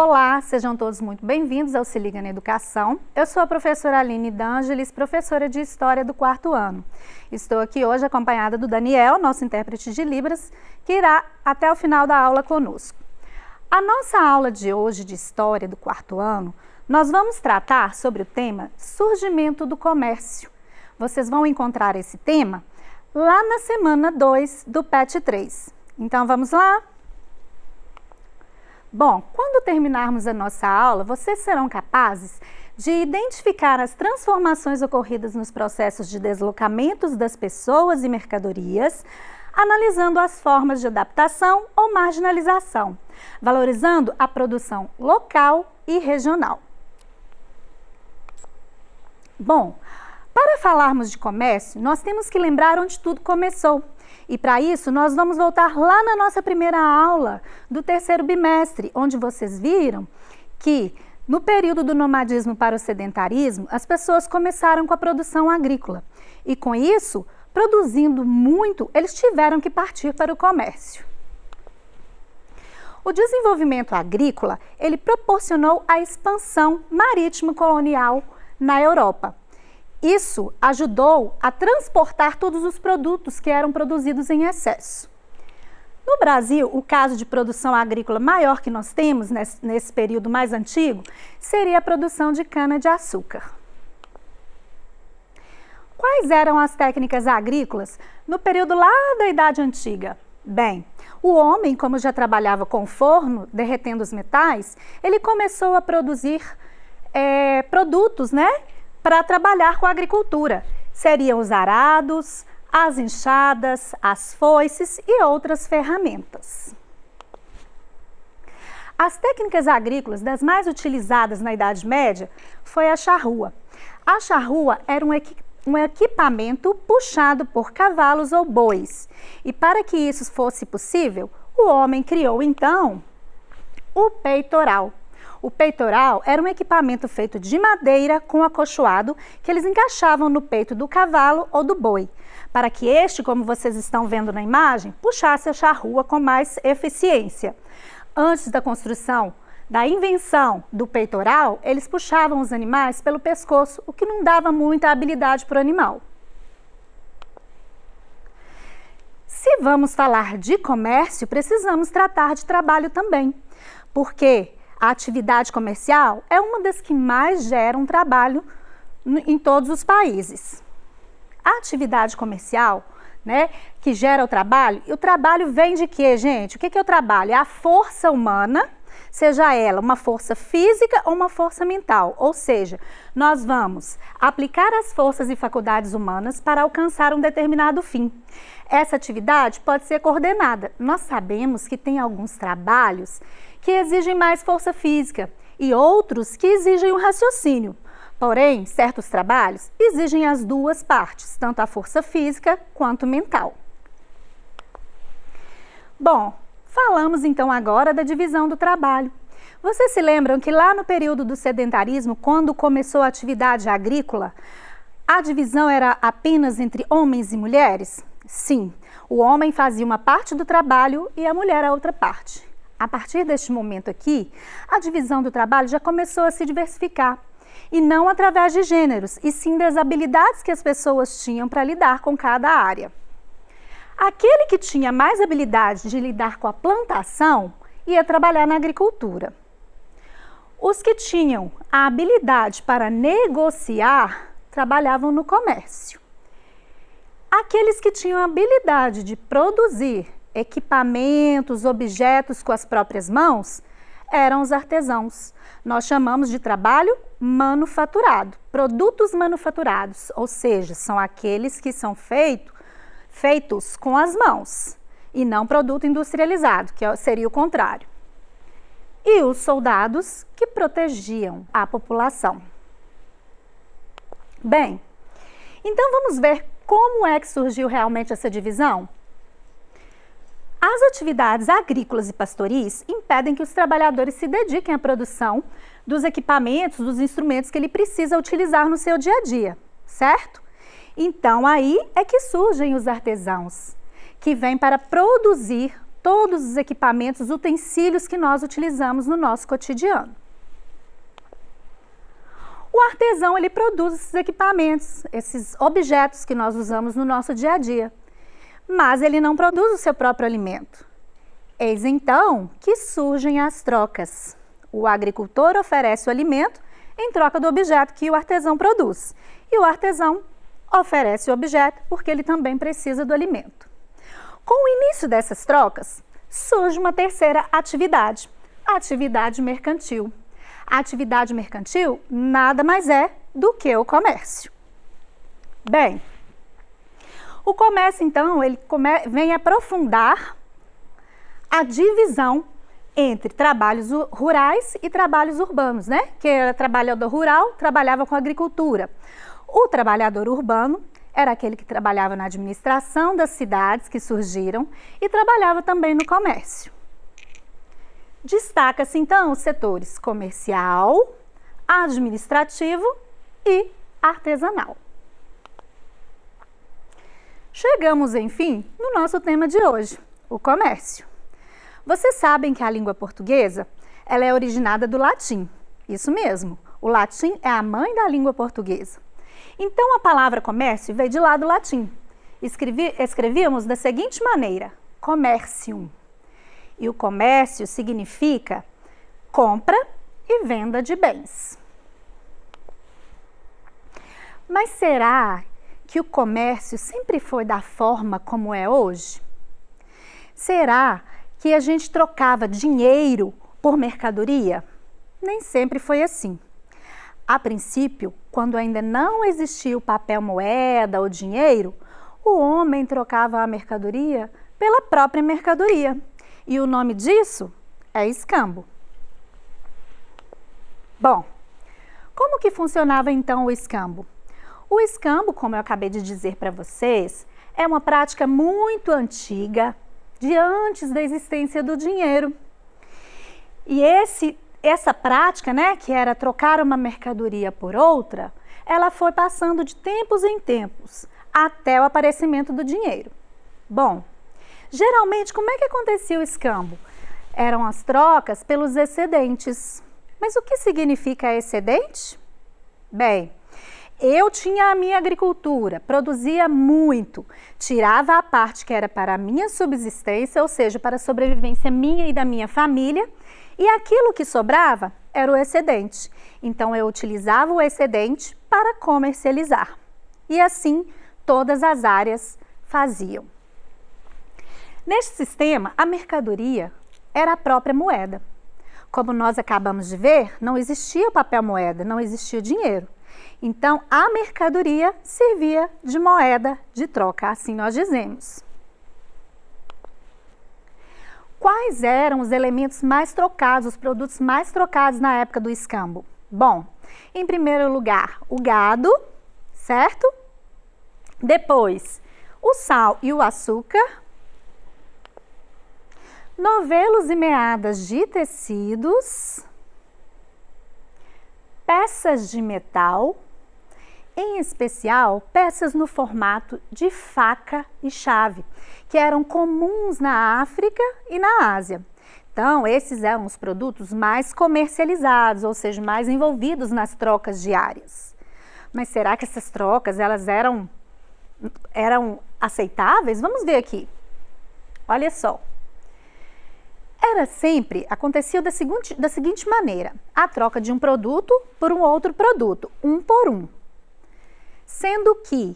Olá, sejam todos muito bem-vindos ao Se Liga na Educação. Eu sou a professora Aline D'Angelis, professora de História do 4º ano. Estou aqui hoje acompanhada do Daniel, nosso intérprete de Libras, que irá até o final da aula conosco. A nossa aula de hoje de História do 4º ano, nós vamos tratar sobre o tema Surgimento do Comércio. Vocês vão encontrar esse tema lá na semana 2 do PET 3. Então vamos lá? Bom, quando terminarmos a nossa aula, vocês serão capazes de identificar as transformações ocorridas nos processos de deslocamentos das pessoas e mercadorias, analisando as formas de adaptação ou marginalização, valorizando a produção local e regional. Bom, para falarmos de comércio, nós temos que lembrar onde tudo começou. E para isso, nós vamos voltar lá na nossa primeira aula do 3º bimestre, onde vocês viram que no período do nomadismo para o sedentarismo, as pessoas começaram com a produção agrícola. E com isso, produzindo muito, eles tiveram que partir para o comércio. O desenvolvimento agrícola, ele proporcionou a expansão marítimo colonial na Europa. Isso ajudou a transportar todos os produtos que eram produzidos em excesso. No Brasil, o caso de produção agrícola maior que nós temos nesse período mais antigo seria a produção de cana-de-açúcar. Quais eram as técnicas agrícolas no período lá da Idade Antiga? Bem, o homem, como já trabalhava com forno, derretendo os metais, ele começou a produzir produtos, para trabalhar com a agricultura. Seriam os arados, as enxadas, as foices e outras ferramentas. As técnicas agrícolas das mais utilizadas na Idade Média foi a charrua. A charrua era um equipamento puxado por cavalos ou bois. E para que isso fosse possível, o homem criou então o peitoral. O peitoral era um equipamento feito de madeira com acolchoado que eles encaixavam no peito do cavalo ou do boi, para que este, como vocês estão vendo na imagem, puxasse a charrua com mais eficiência. Antes da invenção do peitoral, eles puxavam os animais pelo pescoço, o que não dava muita habilidade para o animal. Se vamos falar de comércio, precisamos tratar de trabalho também, porque a atividade comercial é uma das que mais geram trabalho em todos os países. A atividade comercial, que gera o trabalho vem de quê, gente? O que é o trabalho? É a força humana, seja ela uma força física ou uma força mental. Ou seja, nós vamos aplicar as forças e faculdades humanas para alcançar um determinado fim. Essa atividade pode ser coordenada. Nós sabemos que tem alguns trabalhos que exigem mais força física e outros que exigem um raciocínio. Porém, certos trabalhos exigem as duas partes, tanto a força física quanto mental. Bom, falamos então agora da divisão do trabalho. Vocês se lembram que lá no período do sedentarismo, quando começou a atividade agrícola, a divisão era apenas entre homens e mulheres? Sim, o homem fazia uma parte do trabalho e a mulher a outra parte. A partir deste momento aqui, a divisão do trabalho já começou a se diversificar, e não através de gêneros, e sim das habilidades que as pessoas tinham para lidar com cada área. Aquele que tinha mais habilidade de lidar com a plantação ia trabalhar na agricultura. Os que tinham a habilidade para negociar trabalhavam no comércio. Aqueles que tinham a habilidade de produzir equipamentos, objetos com as próprias mãos, eram os artesãos. Nós chamamos de trabalho manufaturado, produtos manufaturados, ou seja, são aqueles que são feitos com as mãos e não produto industrializado, que seria o contrário. E os soldados que protegiam a população. Bem, então vamos ver como é que surgiu realmente essa divisão? As atividades agrícolas e pastoris impedem que os trabalhadores se dediquem à produção dos equipamentos, dos instrumentos que ele precisa utilizar no seu dia a dia, certo? Então, aí é que surgem os artesãos, que vêm para produzir todos os equipamentos, utensílios que nós utilizamos no nosso cotidiano. O artesão, ele produz esses equipamentos, esses objetos que nós usamos no nosso dia a dia, mas ele não produz o seu próprio alimento. Eis então que surgem as trocas. O agricultor oferece o alimento em troca do objeto que o artesão produz, e o artesão oferece o objeto porque ele também precisa do alimento. Com o início dessas trocas, surge uma terceira atividade, a atividade mercantil. A atividade mercantil nada mais é do que o comércio. Bem, o comércio, então, ele vem aprofundar a divisão entre trabalhos rurais e trabalhos urbanos, né? Que era trabalhador rural, trabalhava com agricultura. O trabalhador urbano era aquele que trabalhava na administração das cidades que surgiram e trabalhava também no comércio. Destaca-se então os setores comercial, administrativo e artesanal. Chegamos, enfim, no nosso tema de hoje, o comércio. Vocês sabem que a língua portuguesa, ela é originada do latim. Isso mesmo, o latim é a mãe da língua portuguesa. Então a palavra comércio veio de lá do latim. Escrevíamos da seguinte maneira, commercium. E o comércio significa compra e venda de bens. Mas será que o comércio sempre foi da forma como é hoje? Será que a gente trocava dinheiro por mercadoria? Nem sempre foi assim. A princípio, quando ainda não existia o papel moeda ou dinheiro, o homem trocava a mercadoria pela própria mercadoria. E o nome disso é escambo. Bom, como que funcionava então o escambo? O escambo, como eu acabei de dizer para vocês, é uma prática muito antiga, de antes da existência do dinheiro. E essa prática, né, que era trocar uma mercadoria por outra, ela foi passando de tempos em tempos, até o aparecimento do dinheiro. Bom, geralmente, como é que acontecia o escambo? Eram as trocas pelos excedentes. Mas o que significa excedente? Bem, eu tinha a minha agricultura, produzia muito, tirava a parte que era para a minha subsistência, ou seja, para a sobrevivência minha e da minha família, e aquilo que sobrava era o excedente. Então, eu utilizava o excedente para comercializar. E assim, todas as áreas faziam. Neste sistema, a mercadoria era a própria moeda. Como nós acabamos de ver, não existia o papel moeda, não existia o dinheiro. Então, a mercadoria servia de moeda de troca, assim nós dizemos. Quais eram os elementos mais trocados, os produtos mais trocados na época do escambo? Bom, em primeiro lugar, o gado, certo? Depois, o sal e o açúcar, novelos e meadas de tecidos, peças de metal, em especial peças no formato de faca e chave, que eram comuns na África e na Ásia. Então, esses eram os produtos mais comercializados, ou seja, mais envolvidos nas trocas diárias. Mas será que essas trocas elas eram aceitáveis? Vamos ver aqui. Olha só. Acontecia da seguinte maneira, a troca de um produto por um outro produto, um por um. Sendo que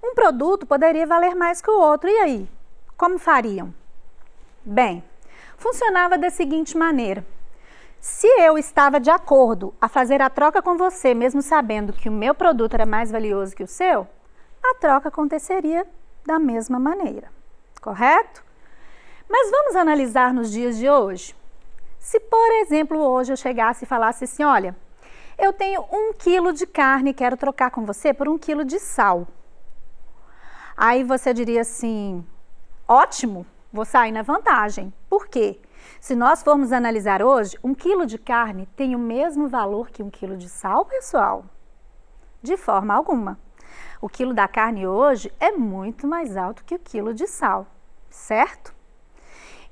um produto poderia valer mais que o outro, e aí? Como fariam? Bem, funcionava da seguinte maneira, se eu estava de acordo a fazer a troca com você, mesmo sabendo que o meu produto era mais valioso que o seu, a troca aconteceria da mesma maneira, correto? Mas vamos analisar nos dias de hoje. Se, por exemplo, hoje eu chegasse e falasse assim, olha, eu tenho 1 quilo de carne e quero trocar com você por 1 quilo de sal. Aí você diria assim, ótimo, vou sair na vantagem. Por quê? Se nós formos analisar hoje, 1 quilo de carne tem o mesmo valor que 1 quilo de sal, pessoal? De forma alguma. O quilo da carne hoje é muito mais alto que o quilo de sal, certo?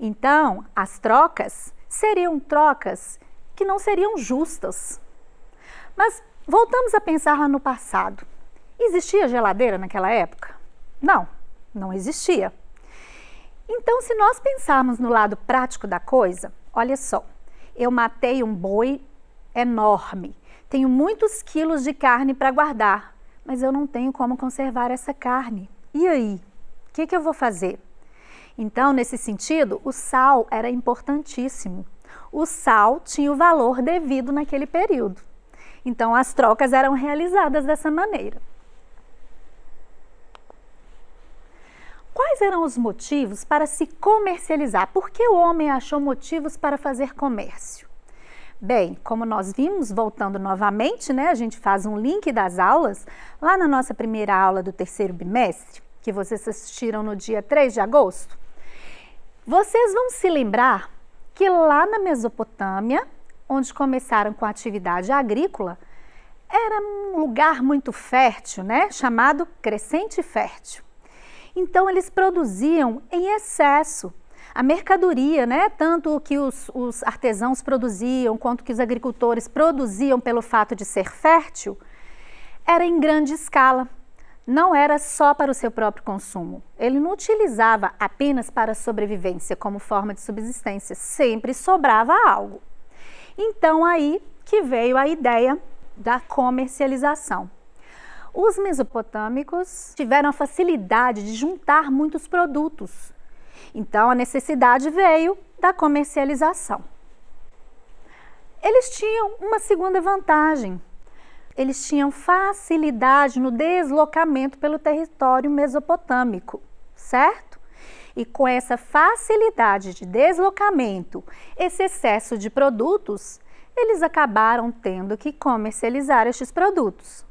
Então, as trocas seriam trocas que não seriam justas. Mas voltamos a pensar lá no passado. Existia geladeira naquela época? Não, não existia. Então, se nós pensarmos no lado prático da coisa, olha só, eu matei um boi enorme, tenho muitos quilos de carne para guardar, mas eu não tenho como conservar essa carne. E aí? O que eu vou fazer? Então, nesse sentido, o sal era importantíssimo. O sal tinha o valor devido naquele período. Então, as trocas eram realizadas dessa maneira. Quais eram os motivos para se comercializar? Por que o homem achou motivos para fazer comércio? Bem, como nós vimos, voltando novamente, né, a gente faz um link das aulas, lá na nossa primeira aula do terceiro bimestre, que vocês assistiram no dia 3 de agosto, vocês vão se lembrar que lá na Mesopotâmia, onde começaram com a atividade agrícola, era um lugar muito fértil, né, chamado Crescente Fértil. Então, eles produziam em excesso. A mercadoria, né, tanto o que os artesãos produziam, quanto que os agricultores produziam pelo fato de ser fértil, era em grande escala. Não era só para o seu próprio consumo. Ele não utilizava apenas para a sobrevivência como forma de subsistência. Sempre sobrava algo. Então, aí que veio a ideia da comercialização. Os mesopotâmicos tiveram a facilidade de juntar muitos produtos. Então, a necessidade veio da comercialização. Eles tinham uma segunda vantagem. Eles tinham facilidade no deslocamento pelo território mesopotâmico, certo? E com essa facilidade de deslocamento, esse excesso de produtos, eles acabaram tendo que comercializar estes produtos.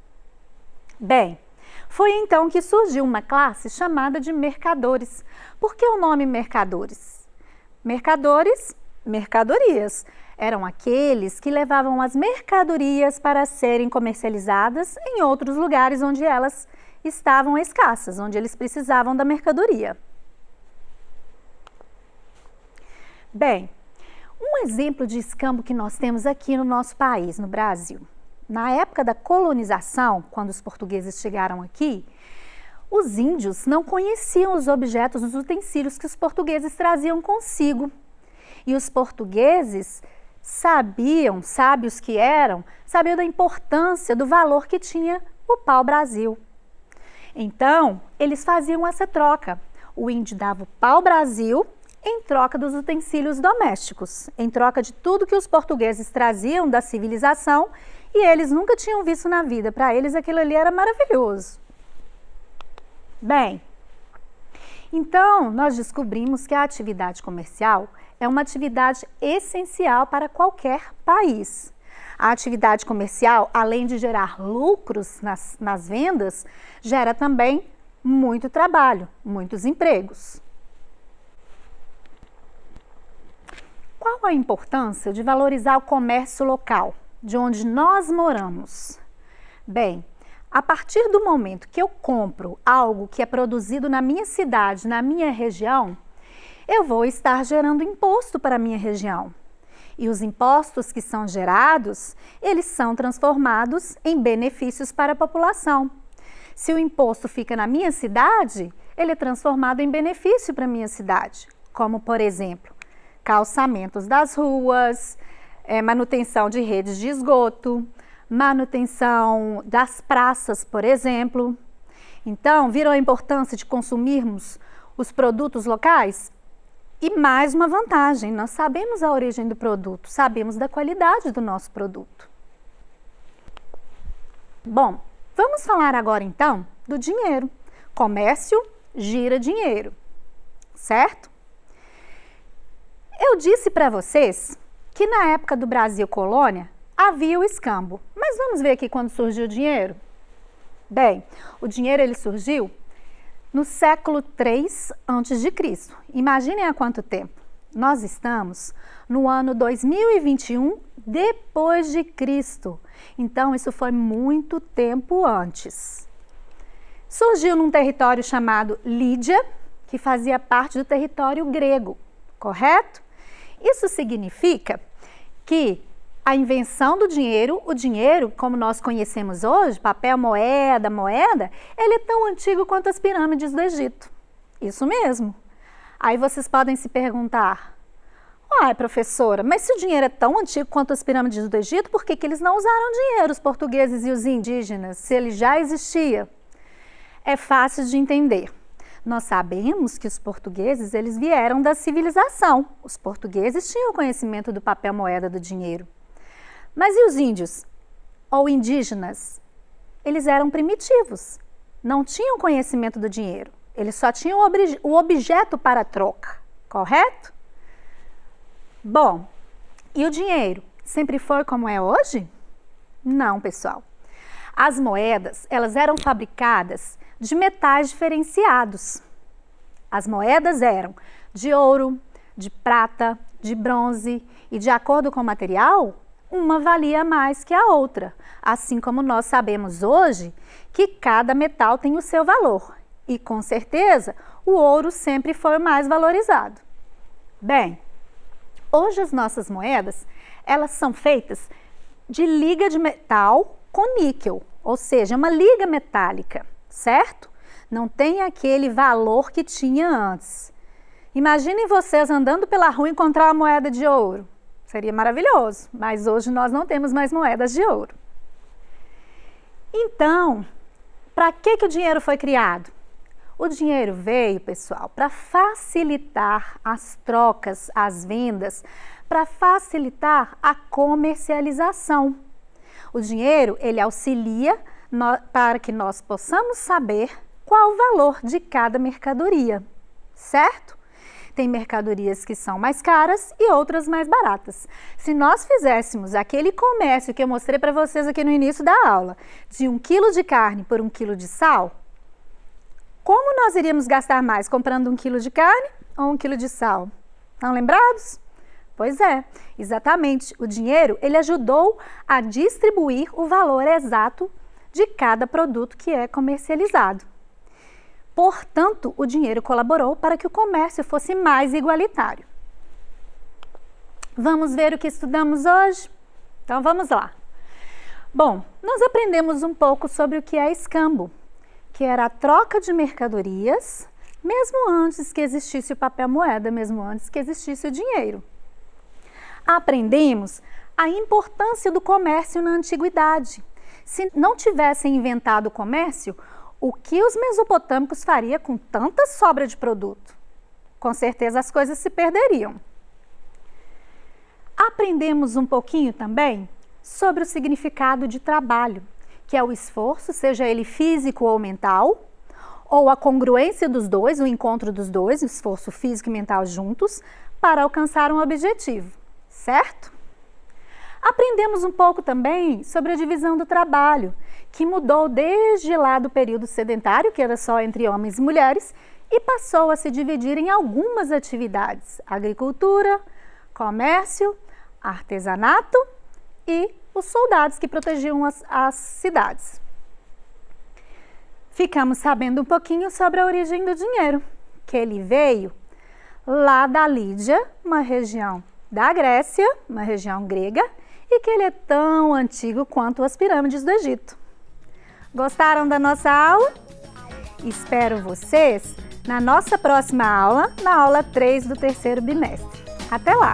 Bem, foi então que surgiu uma classe chamada de mercadores. Por que o nome mercadores? Mercadores, mercadorias. Eram aqueles que levavam as mercadorias para serem comercializadas em outros lugares onde elas estavam escassas, onde eles precisavam da mercadoria. Bem, um exemplo de escambo que nós temos aqui no nosso país, no Brasil. Na época da colonização, quando os portugueses chegaram aqui, os índios não conheciam os objetos, os utensílios que os portugueses traziam consigo. E os portugueses sabiam, sábios que eram, sabiam da importância, do valor que tinha o pau-brasil. Então, eles faziam essa troca. O índio dava o pau-brasil em troca dos utensílios domésticos, em troca de tudo que os portugueses traziam da civilização e eles nunca tinham visto na vida. Para eles aquilo ali era maravilhoso. Bem, então nós descobrimos que a atividade comercial é uma atividade essencial para qualquer país. A atividade comercial, além de gerar lucros nas vendas, gera também muito trabalho, muitos empregos. Qual a importância de valorizar o comércio local, de onde nós moramos? Bem, a partir do momento que eu compro algo que é produzido na minha cidade, na minha região, eu vou estar gerando imposto para a minha região. E os impostos que são gerados, eles são transformados em benefícios para a população. Se o imposto fica na minha cidade, ele é transformado em benefício para a minha cidade, como, por exemplo, calçamentos das ruas, manutenção de redes de esgoto, manutenção das praças, por exemplo. Então, viram a importância de consumirmos os produtos locais? E mais uma vantagem, nós sabemos a origem do produto, sabemos da qualidade do nosso produto. Bom, vamos falar agora então do dinheiro. Comércio gira dinheiro, certo? Eu disse para vocês que na época do Brasil colônia havia o escambo, mas vamos ver aqui quando surgiu o dinheiro? Bem, o dinheiro ele surgiu no século 3 a.C. Imaginem há quanto tempo. Nós estamos no ano 2021 depois de Cristo. Então, isso foi muito tempo antes. Surgiu num território chamado Lídia, que fazia parte do território grego. correto? Isso significa que a invenção do dinheiro, o dinheiro, como nós conhecemos hoje, papel, moeda, ele é tão antigo quanto as pirâmides do Egito. Isso mesmo. Aí vocês podem se perguntar, uai, professora, mas se o dinheiro é tão antigo quanto as pirâmides do Egito, por que eles não usaram dinheiro, os portugueses e os indígenas, se ele já existia? É fácil de entender. Nós sabemos que os portugueses, eles vieram da civilização. Os portugueses tinham conhecimento do papel, moeda, do dinheiro. Mas e os índios ou indígenas? Eles eram primitivos, não tinham conhecimento do dinheiro. Eles só tinham o objeto para troca, correto? Bom, e o dinheiro sempre foi como é hoje? Não, pessoal. As moedas, elas eram fabricadas de metais diferenciados. As moedas eram de ouro, de prata, de bronze e, de acordo com o material, uma valia mais que a outra, assim como nós sabemos hoje que cada metal tem o seu valor. E, com certeza, o ouro sempre foi o mais valorizado. Bem, hoje as nossas moedas, elas são feitas de liga de metal com níquel, ou seja, uma liga metálica, certo? Não tem aquele valor que tinha antes. Imaginem vocês andando pela rua e encontrar uma moeda de ouro. Seria maravilhoso, mas hoje nós não temos mais moedas de ouro. Então, para que o dinheiro foi criado? O dinheiro veio, pessoal, para facilitar as trocas, as vendas, para facilitar a comercialização. O dinheiro, ele auxilia para que nós possamos saber qual o valor de cada mercadoria, certo? Tem mercadorias que são mais caras e outras mais baratas. Se nós fizéssemos aquele comércio que eu mostrei para vocês aqui no início da aula, de 1 quilo de carne por 1 quilo de sal, como nós iríamos gastar mais comprando 1 quilo de carne ou 1 quilo de sal? Estão lembrados? Pois é, exatamente. O dinheiro, ele ajudou a distribuir o valor exato de cada produto que é comercializado. Portanto, o dinheiro colaborou para que o comércio fosse mais igualitário. Vamos ver o que estudamos hoje? Então, vamos lá. Bom, nós aprendemos um pouco sobre o que é escambo, que era a troca de mercadorias, mesmo antes que existisse o papel moeda, mesmo antes que existisse o dinheiro. Aprendemos a importância do comércio na antiguidade. Se não tivessem inventado o comércio, o que os mesopotâmicos fariam com tanta sobra de produto? Com certeza as coisas se perderiam. Aprendemos um pouquinho também sobre o significado de trabalho, que é o esforço, seja ele físico ou mental, ou a congruência dos dois, o encontro dos dois, o esforço físico e mental juntos, para alcançar um objetivo, certo? Aprendemos um pouco também sobre a divisão do trabalho, que mudou desde lá do período sedentário, que era só entre homens e mulheres, e passou a se dividir em algumas atividades: agricultura, comércio, artesanato e os soldados que protegiam as cidades. Ficamos sabendo um pouquinho sobre a origem do dinheiro, que ele veio lá da Lídia, uma região da Grécia, uma região grega, e que ele é tão antigo quanto as pirâmides do Egito. Gostaram da nossa aula? Espero vocês na nossa próxima aula, na aula 3 do terceiro bimestre. Até lá!